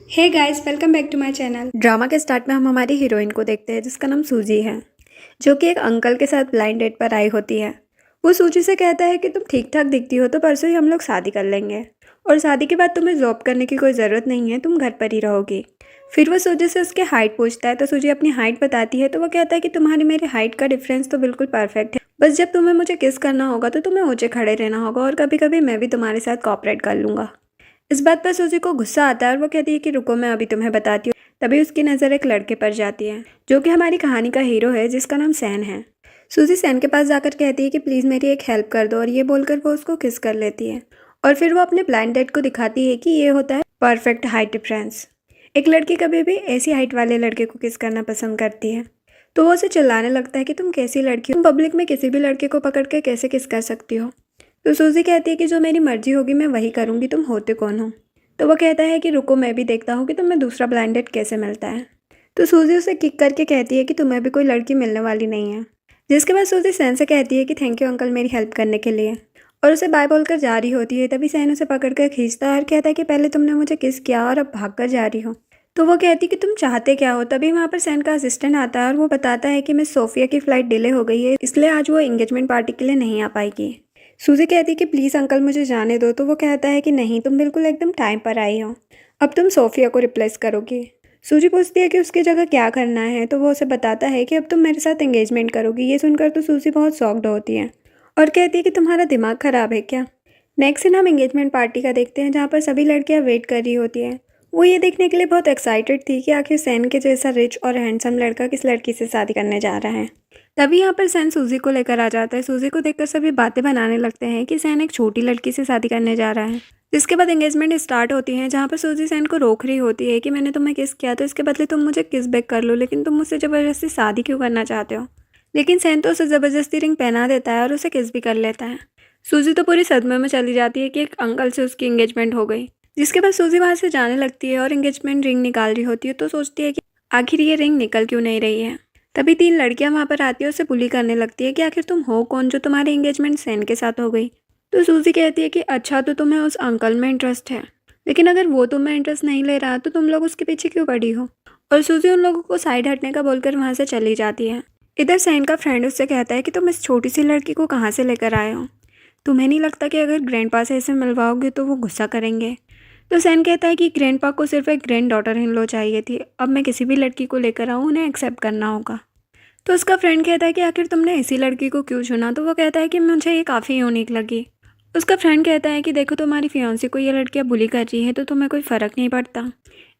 Hey guys, welcome back to my channel. Drama के start में हम हमारी हीरोइन को देखते हैं जिसका नाम सूजी है, जो कि एक अंकल के साथ ब्लाइंड डेट पर आई होती है। वो सूजी से कहता है कि तुम ठीक ठाक दिखती हो तो परसों ही हम लोग शादी कर लेंगे और शादी के बाद तुम्हें जॉब करने की कोई ज़रूरत नहीं है, तुम घर पर ही रहोगी। फिर वो सूजी से उसके हाइट पूछता है तो सूजी अपनी हाइट बताती है तो वो कहता है कि तुम्हारी मेरी हाइट का डिफरेंस तो बिल्कुल परफेक्ट है, बस जब तुम्हें मुझे किस करना होगा तो तुम्हें ऊँचे खड़े रहना होगा और कभी कभी मैं भी तुम्हारे साथ कॉपरेट कर लूँगा। इस बात पर सूजी को गुस्सा आता है और वो कहती है कि रुको, मैं अभी तुम्हें बताती हूँ। तभी उसकी नज़र एक लड़के पर जाती है जो कि हमारी कहानी का हीरो है, जिसका नाम सैन है। सूजी सैन के पास जाकर कहती है कि प्लीज़ मेरी एक हेल्प कर दो और ये बोलकर वो उसको किस कर लेती है और फिर वो अपने ब्लाइंड डेट को दिखाती है कि ये होता है परफेक्ट हाइट डिफरेंस। एक लड़की कभी भी ऐसी हाइट वाले लड़के को किस करना पसंद करती है, तो वो उसे चिल्लाने लगता है कि तुम कैसी लड़की हो, तुम पब्लिक में किसी भी लड़के को पकड़ के कैसे किस कर सकती हो। तो सूजी कहती है कि जो मेरी मर्जी होगी मैं वही करूँगी, तुम होते कौन हो। तो वो कहता है कि रुको, मैं भी देखता हूँ कि तुम्हें दूसरा ब्लाइंड डेट कैसे मिलता है। तो सूजी उसे किक करके कहती है कि तुम्हें भी कोई लड़की मिलने वाली नहीं है। जिसके बाद सूजी सैन से कहती है कि थैंक यू अंकल मेरी हेल्प करने के लिए, और उसे बाय बोलकर जा रही होती है। तभी सैन उसे पकड़कर खींचता है और कहता है कि पहले तुमने मुझे किस किया और अब भाग कर जा रही हो। तो वो कहती है कि तुम चाहते क्या हो। तभी वहाँ पर सैन का असिस्टेंट आता है और वो बताता है कि मिस सोफिया की फ़्लाइट डिले हो गई है, इसलिए आज वो एंगेजमेंट पार्टी के लिए नहीं आ पाएगी। सूजी कहती है कि प्लीज़ अंकल मुझे जाने दो। तो वो कहता है कि नहीं, तुम बिल्कुल एकदम टाइम पर आई हो, अब तुम सोफिया को रिप्लेस करोगी। सूजी पूछती है कि उसकी जगह क्या करना है, तो वो उसे बताता है कि अब तुम मेरे साथ एंगेजमेंट करोगी। ये सुनकर तो सूजी बहुत शॉक्ड होती है और कहती है कि तुम्हारा दिमाग ख़राब है क्या। नेक्स्ट दिन हम एंगेजमेंट पार्टी का देखते हैं, जहाँ पर सभी लड़कियाँ वेट कर रही होती हैं। वो ये देखने के लिए बहुत एक्साइटेड थी कि आखिर सैन के जैसा रिच और हैंडसम लड़का किस लड़की से शादी करने जा रहा है। तभी यहाँ पर सैन सूजी को लेकर आ जाता है। सूजी को देखकर सभी बातें बनाने लगते हैं कि सैन एक छोटी लड़की से शादी करने जा रहा है। जिसके बाद एंगेजमेंट स्टार्ट होती है, जहाँ पर सूजी सैन को रोक रही होती है कि मैंने तुम्हें किस किया तो इसके बदले तुम मुझे किस बैक कर लो, लेकिन तुम मुझसे ज़बरदस्ती शादी क्यों करना चाहते हो। लेकिन सैन तो उसे ज़बरदस्ती रिंग पहना देता है और उसे किस भी कर लेता है। सूजी तो पूरी सदमे में चली जाती है कि एक अंकल से उसकी एंगेजमेंट हो गई। जिसके बाद सूजी वहाँ से जाने लगती है और एंगेजमेंट रिंग निकाल रही होती है, तो सोचती है कि आखिर ये रिंग निकल क्यों नहीं रही है। तभी 3 लड़कियां वहाँ पर आती है, उसे बुली करने लगती है कि आखिर तुम हो कौन जो तुम्हारी एंगेजमेंट सैन के साथ हो गई। तो सूजी कहती है कि अच्छा, तो तुम्हें उस अंकल में इंटरेस्ट है, लेकिन अगर वो तुम्हें इंटरेस्ट नहीं ले रहा तो तुम लोग उसके पीछे क्यों पड़ी हो। और सूजी उन लोगों को साइड हटने का बोलकर वहाँ से चली जाती है। इधर सैन का फ्रेंड उससे कहता है कि तुम इस छोटी सी लड़की को कहाँ से लेकर आए हो, तुम्हें नहीं लगता कि अगर ग्रैंडपा से इसे मिलवाओगे तो वो गुस्सा करेंगे। तो सैन कहता है कि ग्रैंडपा को सिर्फ एक ग्रैंड डॉटर इन लो चाहिए थी, अब मैं किसी भी लड़की को लेकर आऊँ उन्हें एक्सेप्ट करना होगा। तो उसका फ्रेंड कहता है कि आखिर तुमने इसी लड़की को क्यों चुना। तो वो कहता है कि मुझे ये काफ़ी यूनिक लगी। उसका फ्रेंड कहता है कि देखो, तुम्हारी फियांसी को ये लड़कियां बुली कर रही है तो तुम्हें कोई फ़र्क नहीं पड़ता।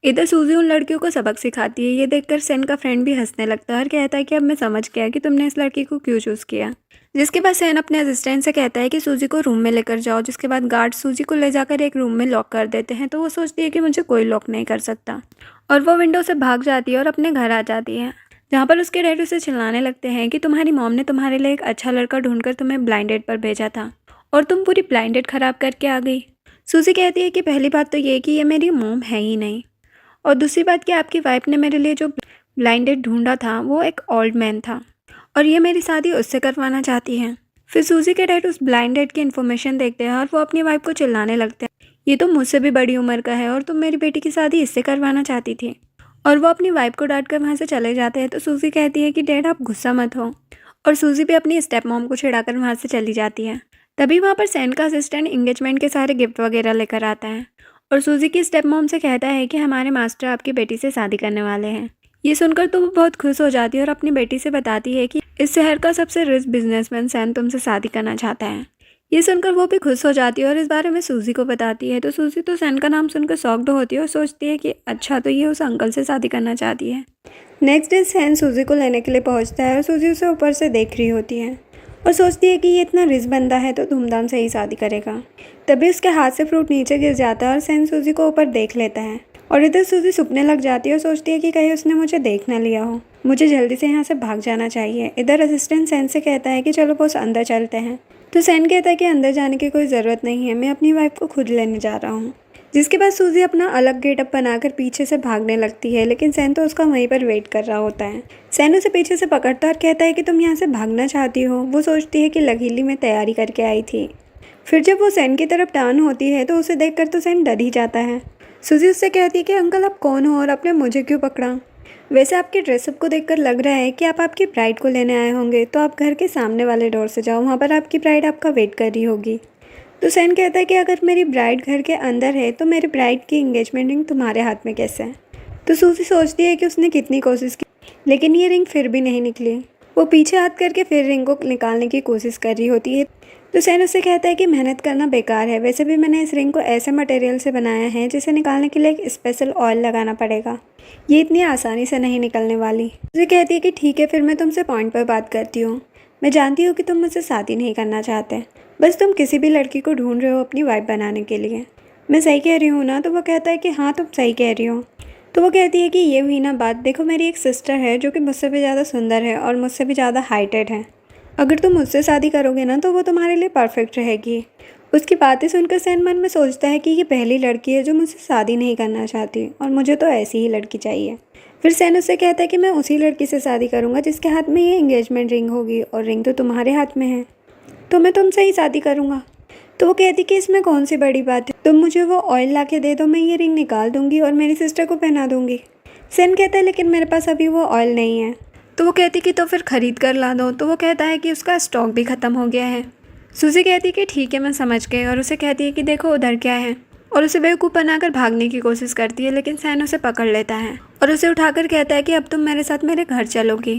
इधर सूजी उन लड़कियों को सबक सिखाती है। ये देखकर सैन का फ्रेंड भी हंसने लगता है और कहता है कि अब मैं समझ गया कि तुमने इस लड़की को क्यों चूज़ किया। जिसके बाद सैन अपने असिस्टेंट से कहता है कि सूजी को रूम में लेकर जाओ। जिसके बाद गार्ड सूजी को ले जाकर एक रूम में लॉक कर देते हैं। तो वो सोचती है कि मुझे कोई लॉक नहीं कर सकता और वो विंडो से भाग जाती है और अपने घर आ जाती है, जहाँ पर उसके डैड उसे चिल्लाने लगते हैं कि तुम्हारी मॉम ने तुम्हारे लिए एक अच्छा लड़का ढूंढकर तुम्हें ब्लाइंड डेट पर भेजा था और तुम पूरी ब्लाइंड डेट खराब करके आ गई। सूजी कहती है कि पहली बात तो ये कि ये मेरी मॉम है ही नहीं, और दूसरी बात कि आपकी वाइफ ने मेरे लिए जो ब्लाइंड डेट ढूंढा था वो एक ओल्ड मैन था और ये मेरी शादी उससे करवाना चाहती है। फिर सूजी के डैड उस ब्लाइंड डेट की इन्फॉर्मेशन देखते हैं और वो अपनी वाइफ को चिल्लाने लगते हैं, ये तो मुझसे भी बड़ी उम्र का है और तुम मेरी बेटी की शादी इससे करवाना चाहती थी। और वो अपनी वाइफ को डांट कर वहाँ से चले जाते हैं। तो सूजी कहती है कि डैड आप गुस्सा मत हो, और सूजी भी अपनी स्टेप मॉम को छिड़ाकर वहाँ से चली जाती है। तभी वहाँ पर सैन का असिस्टेंट एंगेजमेंट के सारे गिफ्ट वगैरह लेकर आता है और सूजी की स्टेप मॉम से कहता है कि हमारे मास्टर आपकी बेटी से शादी करने वाले हैं। ये सुनकर तो वो बहुत खुश हो जाती है और अपनी बेटी से बताती है कि इस शहर का सबसे रिच बिजनेसमैन सैन तुमसे शादी करना चाहता है। ये सुनकर वो भी खुश हो जाती है और इस बारे में सूजी को बताती है। तो सूजी तो सैन का नाम सुनकर शॉक्ड होती है और सोचती है कि अच्छा, तो ये उस अंकल से शादी करना चाहती है। नेक्स्ट डे सैन सूजी को लेने के लिए पहुंचता है और सूजी उसे ऊपर से देख रही होती है और सोचती है कि ये इतना रिच बंदा है तो धूमधाम से ही शादी करेगा। तभी उसके हाथ से फ्रूट नीचे गिर जाता है और सैन सूजी को ऊपर देख लेता है और इधर सूजी सुपने लग जाती है और सोचती है कि कहीं उसने मुझे देख ना लिया हो, मुझे जल्दी से यहाँ से भाग जाना चाहिए। इधर असिस्टेंट सैन से कहता है कि चलो बॉस अंदर चलते हैं। तो सैन कहता है कि अंदर जाने की कोई ज़रूरत नहीं है, मैं अपनी वाइफ को खुद लेने जा रहा हूँ। जिसके बाद सूजी अपना अलग गेटअप बनाकर पीछे से भागने लगती है, लेकिन सैन तो उसका वहीं पर वेट कर रहा होता है। सैन उसे पीछे से पकड़ता है और कहता है कि तुम यहाँ से भागना चाहती हो। वो सोचती है कि लकीली में तैयारी करके आई थी। फिर जब वो सैन की तरफ टर्न होती है तो उसे देखकर तो सैन डर ही जाता है सूजी उससे कहती है कि अंकल आप कौन हो और आपने मुझे क्यों पकड़ा? वैसे आपके ड्रेसअप को देखकर लग रहा है कि आप आपकी ब्राइड को लेने आए होंगे, तो आप घर के सामने वाले डोर से जाओ, वहाँ पर आपकी ब्राइड आपका वेट कर रही होगी। तो सैन कहता है कि अगर मेरी ब्राइड घर के अंदर है तो मेरी ब्राइड की एंगेजमेंट रिंग तुम्हारे हाथ में कैसे है? तो सूजी सोचती है कि उसने कितनी कोशिश की, लेकिन ये रिंग फिर भी नहीं निकली। वो पीछे हाथ करके फिर रिंग को निकालने की कोशिश कर रही होती है। तो सैन उससे कहता है कि मेहनत करना बेकार है, वैसे भी मैंने इस रिंग को ऐसे मटेरियल से बनाया है जिसे निकालने के लिए एक स्पेशल ऑयल लगाना पड़ेगा, ये इतनी आसानी से नहीं निकलने वाली। मुझे कहती है कि ठीक है, फिर मैं तुमसे पॉइंट पर बात करती हूँ। मैं जानती हूँ कि तुम मुझसे शादी नहीं करना चाहते, बस तुम किसी भी लड़की को ढूंढ रहे हो अपनी वाइफ बनाने के लिए। मैं सही कह रही हूँ ना? तो वो कहता है कि हाँ तुम सही कह रही हो। तो वो कहती है कि ये हुई ना बात, देखो मेरी एक सिस्टर है जो कि मुझसे भी ज़्यादा सुंदर है और मुझसे भी ज़्यादा हाइटेड है। अगर तुम मुझसे शादी करोगे ना तो वो तुम्हारे लिए परफेक्ट रहेगी। उसकी बातें सुनकर सैन मन में सोचता है कि ये पहली लड़की है जो मुझसे शादी नहीं करना चाहती और मुझे तो ऐसी ही लड़की चाहिए। फिर सैन उससे कहता है कि मैं उसी लड़की से शादी करूँगा जिसके हाथ में ये एंगेजमेंट रिंग होगी, और रिंग तो तुम्हारे हाथ में है, तो मैं तुमसे ही शादी करूँगा। तो वो कहती कि इसमें कौन सी बड़ी बात है, तुम मुझे वो ऑयल ला के दे दो, मैं ये रिंग निकाल दूंगी और मेरी सिस्टर को पहना दूंगी। सैन कहता है लेकिन मेरे पास अभी वो ऑयल नहीं है। तो वो कहती कि तो फिर ख़रीद कर ला दो। तो वो कहता है कि उसका स्टॉक भी ख़त्म हो गया है। सूजी कहती कि ठीक है मैं समझ गई, और उसे कहती है कि देखो उधर क्या है, और उसे बेवकूफ़ बनाकर भागने की कोशिश करती है, लेकिन सैन उसे पकड़ लेता है और उसे उठाकर कहता है कि अब तुम मेरे साथ मेरे घर चलोगी।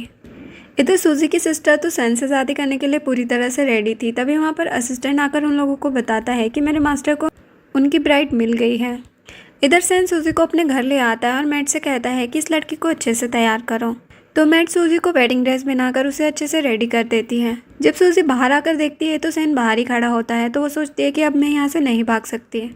इधर सूजी की सिस्टर तो सैन से शादी करने के लिए पूरी तरह से रेडी थी। तभी वहाँ पर असिस्टेंट आकर उन लोगों को बताता है कि मेरे मास्टर को उनकी ब्राइड मिल गई है। इधर सैन सूजी को अपने घर ले आता है और मैट से कहता है कि इस लड़की को अच्छे से तैयार करो। तो मैट सूजी को वेडिंग ड्रेस बनाकर उसे अच्छे से रेडी कर देती है। जब सूजी बाहर आकर देखती है तो सैन बाहर ही खड़ा होता है। तो वो सोचती है कि अब मैं यहाँ से नहीं भाग सकती।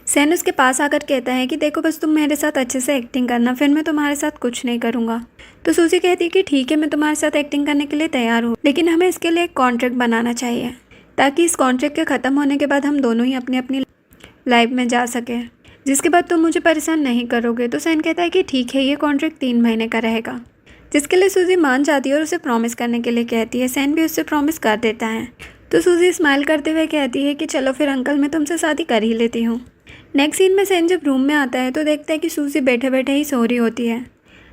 सैन उसके पास आकर कहता है कि देखो बस तुम मेरे साथ अच्छे से एक्टिंग करना, फिर मैं तुम्हारे साथ कुछ नहीं करूँगा। तो सूजी कहती है कि ठीक है मैं तुम्हारे साथ एक्टिंग करने के लिए तैयार हूँ, लेकिन हमें इसके लिए एक कॉन्ट्रैक्ट बनाना चाहिए ताकि इस कॉन्ट्रैक्ट के ख़त्म होने के बाद हम दोनों ही अपनी अपनी लाइफ में जा सकें, जिसके बाद तुम मुझे परेशान नहीं करोगे। तो सैन कहता है कि ठीक है, ये कॉन्ट्रैक्ट 3 महीने का रहेगा, जिसके लिए सूजी मान जाती है और उसे प्रॉमिस करने के लिए कहती है। सैन भी उससे प्रॉमिस कर देता है। तो सूजी स्माइल करते हुए कहती है कि चलो फिर अंकल मैं तुमसे शादी कर ही लेती हूँ। नेक्स्ट सीन में सैन जब रूम में आता है तो देखता है कि सूजी बैठे बैठे ही सो रही होती है।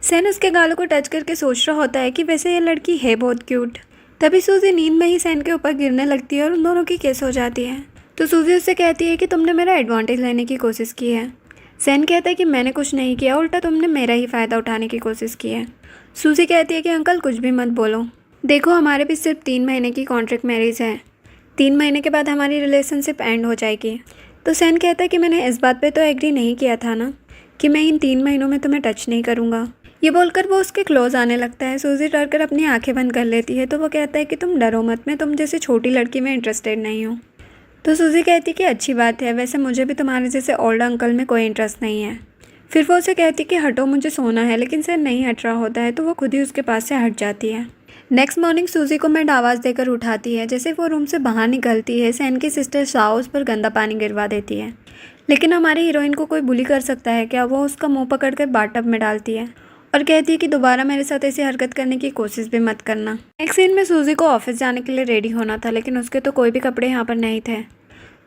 सैन उसके गालों को टच करके सोच रहा होता है कि वैसे ये लड़की है बहुत क्यूट। तभी सूजी नींद में ही सैन के ऊपर गिरने लगती है और उन दोनों की किस हो जाती है। तो सूजी उससे कहती है कि तुमने मेरा एडवांटेज लेने की कोशिश की है। सैन कहता है कि मैंने कुछ नहीं किया, उल्टा तुमने मेरा ही फ़ायदा उठाने की कोशिश की है। सूजी कहती है कि अंकल कुछ भी मत बोलो, देखो हमारे भी सिर्फ 3 महीने की कॉन्ट्रैक्ट मैरिज है, 3 महीने के बाद हमारी रिलेशनशिप एंड हो जाएगी। तो सैन कहता है कि मैंने इस बात पे तो एग्री नहीं किया था ना कि मैं इन 3 महीनों में तुम्हें टच नहीं करूँगा। ये बोलकर वो उसके क्लोज आने लगता है। सूजी डर कर अपनी आंखें बंद कर लेती है। तो वो कहता है कि तुम डरो मत, मैं तुम जैसी छोटी लड़की में इंटरेस्टेड नहीं हूँ। तो सूजी कहती कि अच्छी बात है, वैसे मुझे भी तुम्हारे जैसे ओल्ड अंकल में कोई इंटरेस्ट नहीं है। फिर वो उसे कहती कि हटो मुझे सोना है, लेकिन सैन नहीं हट रहा होता है तो वो खुद ही उसके पास से हट जाती है। नेक्स्ट मॉर्निंग सूजी को मैड आवाज़ देकर उठाती है। जैसे वो रूम से बाहर निकलती है सैन की सिस्टर शाओ उस पर गंदा पानी गिरवा देती है। लेकिन हमारी हीरोइन को कोई बुली कर सकता है क्या? वो उसका मुंह पकड़कर बाथटब में डालती है और कहती है कि दोबारा मेरे साथ ऐसी हरकत करने की कोशिश भी मत करना। नेक्स्ट सीन में सूजी को ऑफिस जाने के लिए रेडी होना था, लेकिन उसके तो कोई भी कपड़े यहाँ पर नहीं थे।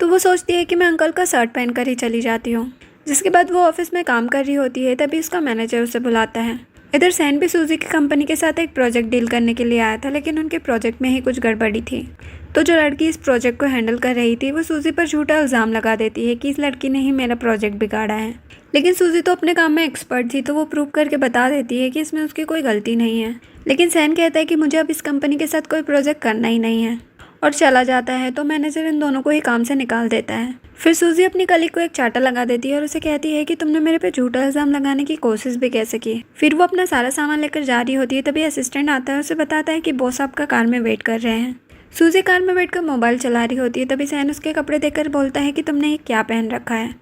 तो वो सोचती है कि मैं अंकल का शर्ट पहनकर ही चली जाती हूँ। जिसके बाद वो ऑफिस में काम कर रही होती है। तभी उसका मैनेजर उसे बुलाता है। इधर सैन भी सूजी की कंपनी के साथ एक प्रोजेक्ट डील करने के लिए आया था, लेकिन उनके प्रोजेक्ट में ही कुछ गड़बड़ी थी। तो जो लड़की इस प्रोजेक्ट को हैंडल कर रही थी वो सूजी पर झूठा इल्ज़ाम लगा देती है कि इस लड़की ने ही मेरा प्रोजेक्ट बिगाड़ा है। लेकिन सूजी तो अपने काम में एक्सपर्ट थी, तो वो प्रूव करके बता देती है कि इसमें उसकी कोई गलती नहीं है। लेकिन सैन कहता है कि मुझे अब इस कंपनी के साथ कोई प्रोजेक्ट करना ही नहीं है और चला जाता है। तो मैनेजर इन दोनों को ही काम से निकाल देता है। फिर सूजी अपनी कलीग को एक चाटा लगा देती है और उसे कहती है कि तुमने मेरे पे झूठा इल्ज़ाम लगाने की कोशिश भी कैसे की। फिर वो अपना सारा सामान लेकर जा रही होती है। तभी असिस्टेंट आता है, उसे बताता है कि बॉस आपका कार में वेट कर रहे हैं। सूजी कार में बैठकर मोबाइल चला रही होती है। तभी सैन उसके कपड़े देखकर बोलता है कि तुमने ये क्या पहन रखा है।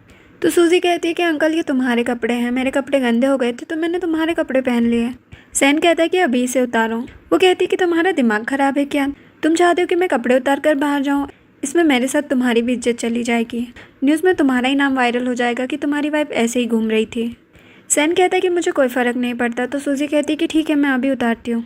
तो सूजी कहती है कि अंकल ये तुम्हारे कपड़े हैं, मेरे कपड़े गंदे हो गए थे तो मैंने तुम्हारे कपड़े पहन लिए। सैन कहता है कि अभी इसे उतारो। वो कहती है कि तुम्हारा दिमाग खराब है क्या, तुम चाहते हो कि मैं कपड़े उतार कर बाहर जाऊँ? इसमें मेरे साथ तुम्हारी भी इज्जत चली जाएगी, न्यूज़ में तुम्हारा ही नाम वायरल हो जाएगा कि तुम्हारी वाइफ ऐसे ही घूम रही थी। सैन कहता है कि मुझे कोई फ़र्क नहीं पड़ता। तो सूजी कहती है कि ठीक है मैं अभी उतारती हूँ।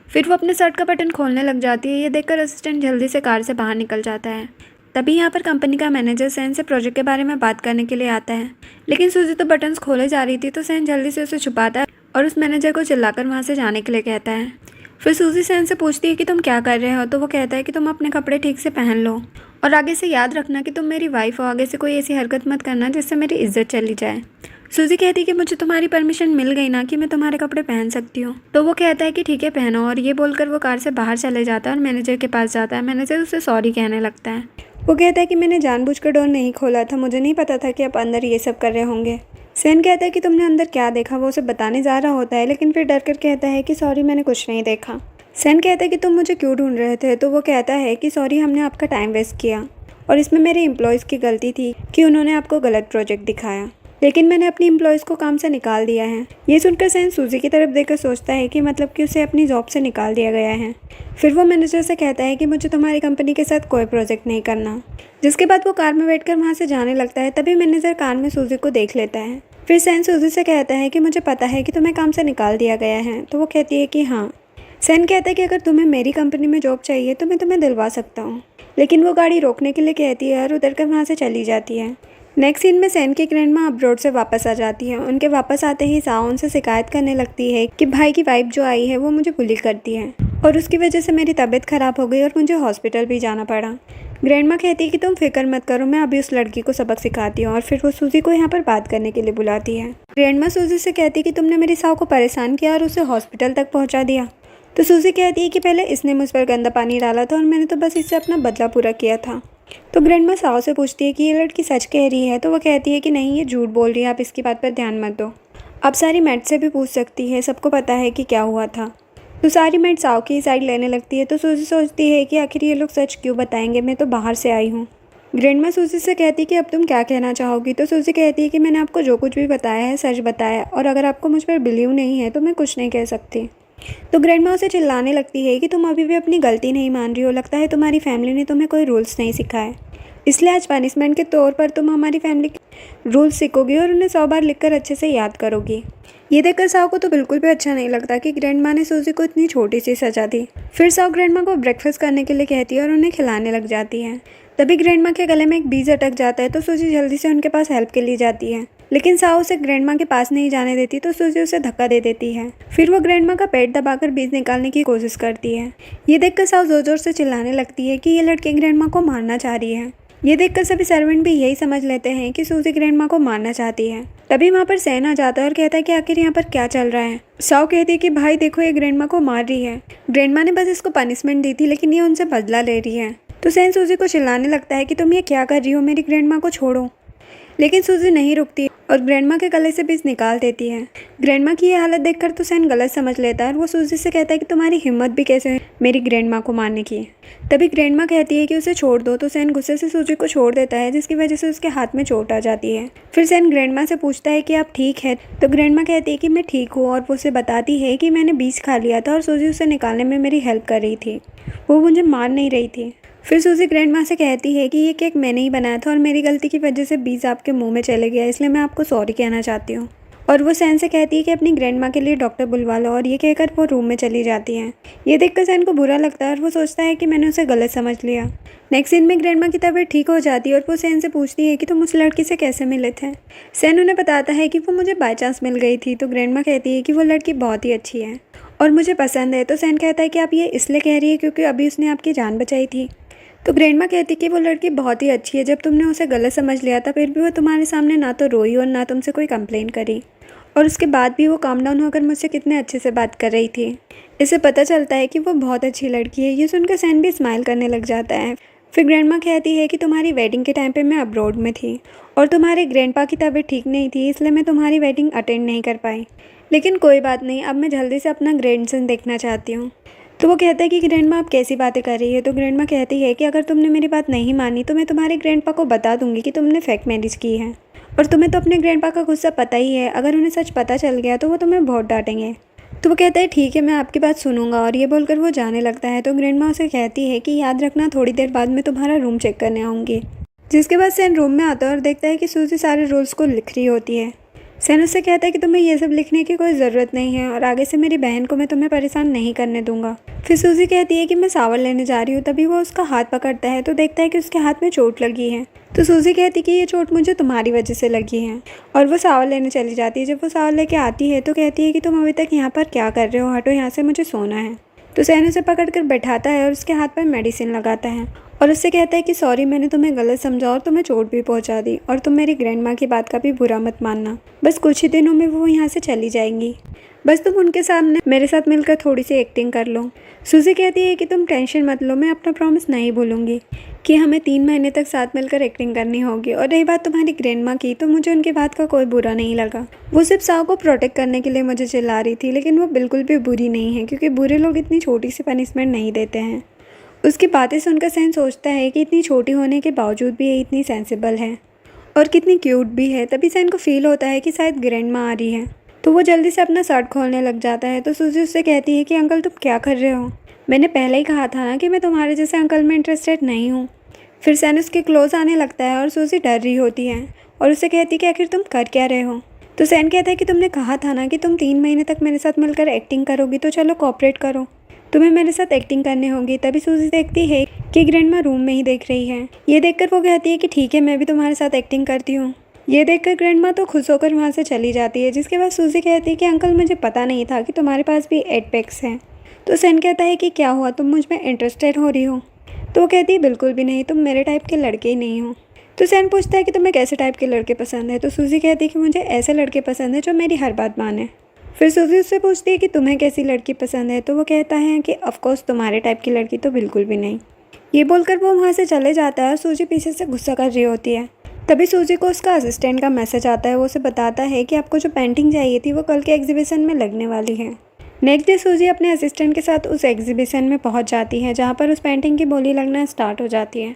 फिर वो अपने शर्ट का बटन खोलने लग जाती है। ये देखकर असिस्टेंट जल्दी से कार से बाहर निकल जाता है। तभी यहाँ पर कंपनी का मैनेजर सैन से प्रोजेक्ट के बारे में बात करने के लिए आता है, लेकिन सूजी तो बटन्स खोले जा रही थी तो सैन जल्दी से उसे छुपाता है और उस मैनेजर को चिल्लाकर वहाँ से जाने के लिए कहता है। फिर सूजी सैन से पूछती है कि तुम क्या कर रहे हो, तो वो कहता है कि तुम अपने कपड़े ठीक से पहन लो और आगे से याद रखना कि तुम मेरी वाइफ हो, आगे से कोई ऐसी हरकत मत करना जिससे मेरी इज्जत चली जाए। सूजी कहती है कि मुझे तुम्हारी परमिशन मिल गई ना कि मैं तुम्हारे कपड़े पहन सकती हूँ, तो वो कहता है कि ठीक है पहनो, और ये बोलकर वो कार से बाहर चले जाता है और मैनेजर के पास जाता है। मैनेजर उसे सॉरी कहने लगता है। वो कहता है कि मैंने जानबूझकर डोर नहीं खोला था, मुझे नहीं पता था कि आप अंदर ये सब कर रहे होंगे। सैन कहता है कि तुमने अंदर क्या देखा, वो उसे बताने जा रहा होता है, लेकिन फिर डर कर कहता है कि सॉरी मैंने कुछ नहीं देखा। सैन कहता है कि तुम मुझे क्यों ढूंढ रहे थे, तो वो कहता है कि सॉरी हमने आपका टाइम वेस्ट किया और इसमें मेरे एम्प्लॉयज़ की गलती थी कि उन्होंने आपको गलत प्रोजेक्ट दिखाया, लेकिन मैंने अपनी एम्प्लॉयज़ को काम से निकाल दिया है। ये सुनकर सैन सूजी की तरफ देखकर सोचता है कि मतलब कि उसे अपनी जॉब से निकाल दिया गया है। फिर वो मैनेजर से कहता है कि मुझे तुम्हारी कंपनी के साथ कोई प्रोजेक्ट नहीं करना। जिसके बाद वो कार में बैठकर वहाँ से जाने लगता है। तभी मैनेजर कार में सूजी को देख लेता है। फिर सैन सूजी से कहता है कि मुझे पता है कि तुम्हें काम से निकाल दिया गया है, तो वो कहती है कि हाँ। सैन कहता है कि अगर तुम्हें मेरी कंपनी में जॉब चाहिए तो मैं तुम्हें दिलवा सकता हूँ, लेकिन वो गाड़ी रोकने के लिए कहती है और उतर कर वहाँ से चली जाती है। नेक्स्ट सीन में सैन की ग्रैंडमा अब्रॉड से वापस आ जाती है। उनके वापस आते ही साओ उनसे शिकायत करने लगती है कि भाई की वाइफ जो आई है वो मुझे बुली करती है और उसकी वजह से मेरी तबीयत खराब हो गई और मुझे हॉस्पिटल भी जाना पड़ा। ग्रैंडमा कहती है कि तुम फिक्र मत करो, मैं अभी उस लड़की को सबक सिखाती हूँ, और फिर वो सूजी को यहाँ पर बात करने के लिए बुलाती है। ग्रैंडमा सूजी से कहती है कि तुमने मेरी साओ को परेशान किया और उसे हॉस्पिटल तक पहुँचा दिया। तो सूजी कहती है कि पहले इसने मुझ पर गंदा पानी डाला था और मैंने तो बस इससे अपना बदला पूरा किया था। तो ग्रैंडमा साओ से पूछती है कि ये लड़की सच कह रही है, तो वो कहती है कि नहीं, ये झूठ बोल रही है, आप इसकी बात पर ध्यान मत दो। अब सारी मैट से भी पूछ सकती है, सबको पता है कि क्या हुआ था। तो सारी मैट साओ की साइड लेने लगती है। तो सूजी सोचती है कि आखिर ये लोग सच क्यों बताएंगे, मैं तो बाहर से आई हूँ। ग्रैंडमा सूजी से कहती है कि अब तुम क्या कहना चाहोगी। तो सूजी कहती है कि मैंने आपको जो कुछ भी बताया है सच बताया, और अगर आपको मुझ पर बिलीव नहीं है तो मैं कुछ नहीं कह सकती। तो ग्रैंडमा उसे चिल्लाने लगती है कि तुम अभी भी अपनी गलती नहीं मान रही हो, लगता है तुम्हारी फैमिली ने तुम्हें कोई रूल्स नहीं सिखाए, इसलिए आज पनिशमेंट के तौर पर तुम हमारी फैमिली के रूल्स सीखोगी और उन्हें 100 बार लिखकर अच्छे से याद करोगी। ये देखकर साओ को तो बिल्कुल भी अच्छा नहीं लगता कि ग्रैंडमा ने सूजी को इतनी छोटी सी सजा दी। फिर साओ ग्रैंडमा को ब्रेकफास्ट करने के लिए कहती है और उन्हें खिलाने लग जाती है। तभी ग्रैंडमा के गले में एक बीज अटक जाता है, तो सूजी जल्दी से उनके पास हेल्प के लिए जाती है, लेकिन साओ उसे ग्रैंडमा के पास नहीं जाने देती, तो सूजी उसे धक्का दे देती है। फिर वो ग्रैंडमा का पेट दबाकर बीज निकालने की कोशिश करती है। ये देखकर साओ जोर जोर से चिल्लाने लगती है कि ये लड़की ग्रैंडमा को मारना चाह रही है। ये देखकर सभी सर्वेंट भी यही समझ लेते हैं कि सूजी ग्रैंडमा को मारना चाहती है। तभी वहाँ पर सैन आ जाता है और कहता है कि आखिर यहाँ पर क्या चल रहा है। साओ कहती है कि भाई देखो, ये ग्रैंडमा को मार रही है, ग्रैंडमा ने बस इसको पनिशमेंट दी थी, लेकिन ये उनसे बदला ले रही है। तो सैन सूजी को चिल्लाने लगता है कि तुम ये क्या कर रही हो, मेरी ग्रैंडमा को छोड़ो। लेकिन सूजी नहीं रुकती और ग्रैंडमा के गले से बीज निकाल देती है। ग्रैंडमा की ये हालत देखकर तो सैन गलत समझ लेता है और वो सूजी से कहता है कि तुम्हारी हिम्मत भी कैसे है मेरी ग्रैंडमा को मारने की। तभी ग्रैंडमा कहती है कि उसे छोड़ दो, तो सैन गुस्से से सूजी को छोड़ देता है, जिसकी वजह से उसके हाथ में चोट आ जाती है। फिर सैन ग्रैंडमा से पूछता है कि आप ठीक है, तो ग्रैंडमा कहती है कि मैं ठीक हूँ, और वो उसे बताती है कि मैंने बीज खा लिया था और सूजी उसे निकालने में मेरी हेल्प कर रही थी, वो मुझे मार नहीं रही थी। फिर सूजी ग्रैंडमा से कहती है कि ये केक मैंने ही बनाया था और मेरी गलती की वजह से बीज आपके मुंह में चले गया, इसलिए मैं आपको सॉरी कहना चाहती हूँ। और वो सैन से कहती है कि अपनी ग्रैंडमा के लिए डॉक्टर बुलवा लो, और ये कहकर वो रूम में चली जाती है। ये देखकर सैन को बुरा लगता है और वो सोचता है कि मैंने उसे गलत समझ लिया। नेक्स्ट सीन में ग्रैंडमा की तबीयत ठीक हो जाती है और वो सैन से पूछती है कि तुम उस लड़की से कैसे मिले थे। सैन उन्हें बताता है कि वो मुझे बाय चांस मिल गई थी। तो ग्रैंडमा कहती है कि वो लड़की बहुत ही अच्छी है और मुझे पसंद है। तो सैन कहता है कि आप ये इसलिए कह रही है क्योंकि अभी उसने आपकी जान बचाई थी। तो ग्रैंडमा कहती कि वो लड़की बहुत ही अच्छी है, जब तुमने उसे गलत समझ लिया था फिर भी वो तुम्हारे सामने ना तो रोई और ना तुमसे कोई कंप्लेंट करी, और उसके बाद भी वो काम डाउन होकर मुझसे कितने अच्छे से बात कर रही थी। इससे पता चलता है कि वो बहुत अच्छी लड़की है। ये सुनकर सैन भी स्माइल करने लग जाता है। फिर ग्रैंडमा कहती है कि तुम्हारी वेडिंग के टाइम पे मैं अब्रॉड में थी और तुम्हारे ग्रैंडपा की तबीयत ठीक नहीं थी, इसलिए मैं तुम्हारी वेडिंग अटेंड नहीं कर पाई, लेकिन कोई बात नहीं, अब मैं जल्दी से अपना ग्रैंडसन देखना चाहती हूँ। तो वो कहता है कि ग्रैंडमा आप कैसी बातें कर रही है। तो ग्रैंडमा कहती है कि अगर तुमने मेरी बात नहीं मानी तो मैं तुम्हारे ग्रैंडपा को बता दूंगी कि तुमने फेक मैरिज की है, और तुम्हें तो अपने ग्रैंडपा का गुस्सा पता ही है, अगर उन्हें सच पता चल गया तो वो तुम्हें बहुत डांटेंगे। तो वो कहता है ठीक है, मैं आपकी बात सुनूंगा, और ये बोलकर वो जाने लगता है। तो ग्रैंडमा उसे कहती है कि याद रखना, थोड़ी देर बाद मैं तुम्हारा रूम चेक करने आऊँगी। जिसके बाद सैन रूम में आता है और देखता है कि सूजी सारे रूल्स को लिख रही होती है। सैन उससे कहता है कि तुम्हें ये सब लिखने की कोई ज़रूरत नहीं है और आगे से मेरी बहन को मैं तुम्हें परेशान नहीं करने दूंगा। फिर सूजी कहती है कि मैं सावर लेने जा रही हूँ। तभी वो उसका हाथ पकड़ता है तो देखता है कि उसके हाथ में चोट लगी है। तो सूजी कहती है कि ये चोट मुझे तुम्हारी वजह से लगी है और वो सावर लेने चली जाती है। जब वो सावर लेके आती है तो कहती है कि तुम अभी तक यहाँ पर क्या कर रहे हो, हटो यहाँ से, मुझे सोना है। तो सैन उसे पकड़ कर बैठाता है और उसके हाथ पर मेडिसिन लगाता है और उससे कहता है कि सॉरी, मैंने तुम्हें गलत समझा और तुम्हें चोट भी पहुंचा दी और तुम मेरी ग्रैंड माँ की बात का भी बुरा मत मानना। बस कुछ ही दिनों में वो यहाँ से चली जाएंगी, बस तुम उनके सामने मेरे साथ मिलकर थोड़ी सी एक्टिंग कर लो। सूजी कहती है कि तुम टेंशन मत लो, मैं अपना प्रॉमिस नहीं भूलूंगी कि हमें 3 महीने तक साथ मिलकर एक्टिंग करनी होगी। और रही बात तुम्हारी ग्रैंड माँ की, तो मुझे उनकी बात का कोई बुरा नहीं लगा। वो सिर्फ साव को प्रोटेक्ट करने के लिए मुझे चिल्ला रही थी, लेकिन वो बिल्कुल भी बुरी नहीं है क्योंकि बुरे लोग इतनी छोटी सी पनिशमेंट नहीं देते हैं। उसकी बातें सुनकर सैन सोचता है कि इतनी छोटी होने के बावजूद भी ये इतनी सेंसिबल है और कितनी क्यूट भी है। तभी सैन को फील होता है कि शायद ग्रैंड माँ आ रही है, तो वो जल्दी से अपना शर्ट खोलने लग जाता है। तो सूजी उससे कहती है कि अंकल तुम क्या कर रहे हो, मैंने पहले ही कहा था ना कि मैं तुम्हारे जैसे अंकल में इंटरेस्टेड नहीं हूँ। फिर सैन उसके क्लोज आने लगता है और सूजी डर रही होती है और उससे कहती है कि आखिर तुम कर क्या रहे हो। तो सैन कहता है कि तुमने कहा था ना कि तुम 3 महीने तक मेरे साथ मिलकर एक्टिंग करोगी, तो चलो कोऑपरेट करो, तुम्हें मेरे साथ एक्टिंग करनी होगी। तभी सूजी देखती है कि ग्रैंड माँ रूम में ही देख रही है। ये देखकर वो कहती है कि ठीक है, मैं भी तुम्हारे साथ एक्टिंग करती हूँ। ये देखकर ग्रैंड माँ तो खुश होकर वहाँ से चली जाती है, जिसके बाद सूजी कहती है कि अंकल मुझे पता नहीं था कि तुम्हारे पास भी 8 पैक्स हैं। तो सैन कहता है कि क्या हुआ, तुम मुझ में इंटरेस्टेड हो रही हो। तो वो कहती है बिल्कुल भी नहीं, तुम मेरे टाइप के लड़के ही नहीं हो। तो सैन पूछता है कि तुम्हें कैसे टाइप के लड़के पसंद है। तो सूजी कहती है कि मुझे ऐसे लड़के पसंद है जो मेरी हर बात माने। फिर सूजी उससे पूछती है कि तुम्हें कैसी लड़की पसंद है। तो वो कहता है कि ऑफकोर्स तुम्हारे टाइप की लड़की तो बिल्कुल भी नहीं। ये बोलकर वो वहाँ से चले जाता है और सूजी पीछे से गुस्सा कर रही होती है। तभी सूजी को उसका असिस्टेंट का मैसेज आता है। वो उसे बताता है कि आपको जो पेंटिंग चाहिए थी वो कल के एग्जीबिशन में लगने वाली है। नेक्स्ट डे सूजी अपने असिस्टेंट के साथ उस एग्जीबिशन में पहुंच जाती है, जहां पर उस पेंटिंग की बोली लगना स्टार्ट हो जाती है।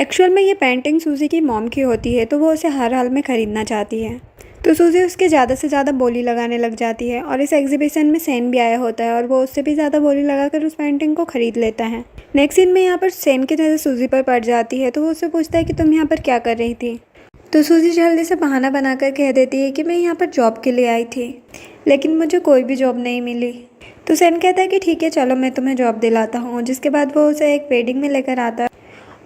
एक्चुअल में ये पेंटिंग सूजी की मॉम की होती है, तो वो उसे हर हाल में ख़रीदना चाहती है। तो सूजी उसके ज़्यादा से ज़्यादा बोली लगाने लग जाती है और इस एग्जीबिशन में सैन भी आया होता है और वो उससे भी ज़्यादा बोली लगाकर उस पेंटिंग को ख़रीद लेता है। नेक्स्ट सीन में यहाँ पर सैन की नज़र सूजी पर पड़ जाती है, तो वो उससे पूछता है कि तुम यहाँ पर क्या कर रही थी। तो सूजी जल्दी से बहाना बनाकर कह देती है कि मैं यहाँ पर जॉब के लिए आई थी, लेकिन मुझे कोई भी जॉब नहीं मिली। तो सैन कहता है कि ठीक है, चलो मैं तुम्हें जॉब दिलाता हूँ। जिसके बाद वो उसे एक वेडिंग में लेकर आता है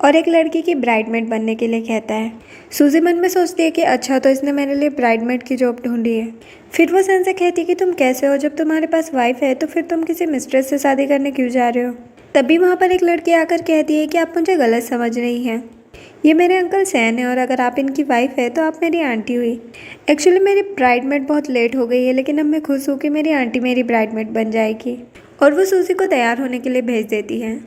और एक लड़की की ब्राइडमेड बनने के लिए कहता है। सूजी मन में सोचती है कि अच्छा, तो इसने मेरे लिए ब्राइडमेड की जॉब ढूंढी है। फिर वो सैन से कहती है कि तुम कैसे हो, जब तुम्हारे पास वाइफ है तो फिर तुम किसी मिस्ट्रेस से शादी करने क्यों जा रहे हो। तभी वहाँ पर एक लड़की आकर कहती है कि आप मुझे गलत समझ रही हैं, ये मेरे अंकल सैन है और अगर आप इनकी वाइफ है तो आप मेरी आंटी हुई। एक्चुअली मेरी ब्राइडमेड बहुत लेट हो गई है, लेकिन अब मैं खुश हूँ कि मेरी आंटी मेरी ब्राइडमेड बन जाएगी। और वो सूजी को तैयार होने के लिए भेज देती है।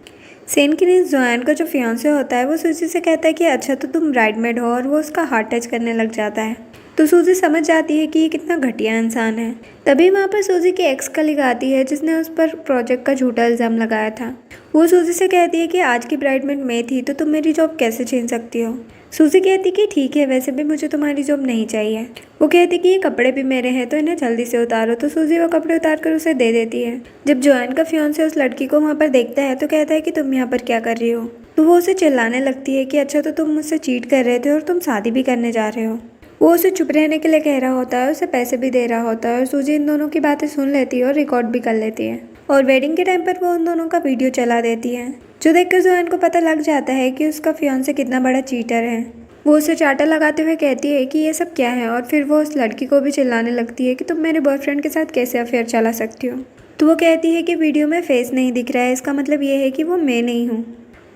सैन की नीस जोआन का जो फियांसे होता है वो सूजी से कहता है कि अच्छा, तो तुम ब्राइडमेड हो, और वो उसका हार्ट टच करने लग जाता है। तो सूजी समझ जाती है कि ये कितना घटिया इंसान है। तभी वहाँ पर सूजी की एक्स कलीग आती है, जिसने उस पर प्रोजेक्ट का झूठा इल्ज़ाम लगाया था। वो सूजी से कहती है कि आज की ब्राइडमेड मैं थी, तो तुम मेरी जॉब कैसे छीन सकती हो। सूजी कहती कि ठीक है, वैसे भी मुझे तुम्हारी जॉब नहीं चाहिए। वो कहती कि ये कपड़े भी मेरे हैं, तो इन्हें जल्दी से उतारो। तो सूजी वो कपड़े उतार कर उसे दे देती है। जब जोआन का फियांसे उस लड़की को वहाँ पर देखता है तो कहता है कि तुम यहाँ पर क्या कर रही हो। तो वो उसे चिल्लाने लगती है कि अच्छा, तो तुम मुझसे चीट कर रहे थे और तुम शादी भी करने जा रहे हो। वो उसे चुप रहने के लिए कह रहा होता है, उसे पैसे भी दे रहा होता है और सूजी इन दोनों की बातें सुन लेती है और रिकॉर्ड भी कर लेती है। और वेडिंग के टाइम पर वो उन दोनों का वीडियो चला देती है, जो देखकर जोआन को पता लग जाता है कि उसका फियांसे कितना बड़ा चीटर है। वो उसे चाटा लगाते हुए कहती है कि ये सब क्या है, और फिर वो उस लड़की को भी चिल्लाने लगती है कि तुम मेरे बॉयफ्रेंड के साथ कैसे अफेयर चला सकती हो। तो वो कहती है कि वीडियो में फेस नहीं दिख रहा है, इसका मतलब ये है कि वो मैं नहीं हूँ,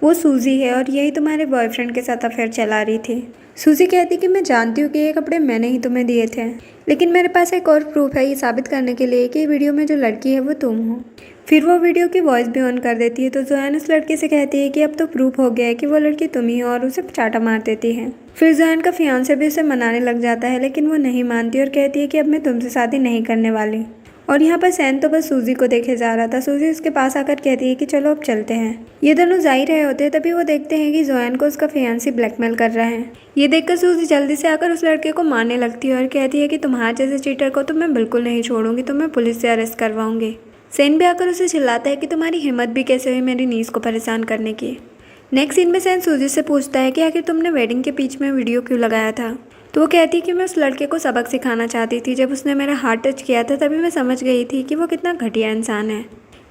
वो सूजी है और यही तुम्हारे बॉयफ्रेंड के साथ अफेयर चला रही थी। सूजी कहती कि मैं जानती हूँ कि ये कपड़े मैंने ही तुम्हें दिए थे, लेकिन मेरे पास एक और प्रूफ है ये साबित करने के लिए कि वीडियो में जो लड़की है वो तुम हो। फिर वो वीडियो की वॉइस भी ऑन कर देती है। तो जोआन उस लड़के से कहती है कि अब तो प्रूफ हो गया है कि वो लड़की तुम ही हो, और उसे चाटा मार देती है। फिर जोआन का फियांसे भी उसे मनाने लग जाता है, लेकिन वो नहीं मानती और कहती है कि अब मैं तुमसे शादी नहीं करने वाली। और यहाँ पर सैन तो बस सूजी को देखे जा रहा था। सूजी उसके पास आकर कहती है कि चलो अब चलते हैं। ये दोनों जा ही रहे होते हैं, तभी वो देखते हैं कि जोआन को उसका फियांसी ब्लैकमेल कर रहा है। ये देखकर सूजी जल्दी से आकर उस लड़के को मारने लगती है और कहती है कि तुम्हारे जैसे चीटर को तो मैं बिल्कुल नहीं छोड़ूंगी, तो मैं पुलिस से अरेस्ट करवाऊंगी। सैन भी आकर उसे चिल्लाता है कि तुम्हारी हिम्मत भी कैसे हुई मेरी नीस को परेशान करने की। नेक्स्ट सीन में सैन सूजी से पूछता है कि आखिर तुमने वेडिंग के बीच में वीडियो क्यों लगाया था। तो वो कहती है कि मैं उस लड़के को सबक सिखाना चाहती थी। जब उसने मेरा हाथ टच किया था तभी मैं समझ गई थी कि वो कितना घटिया इंसान है।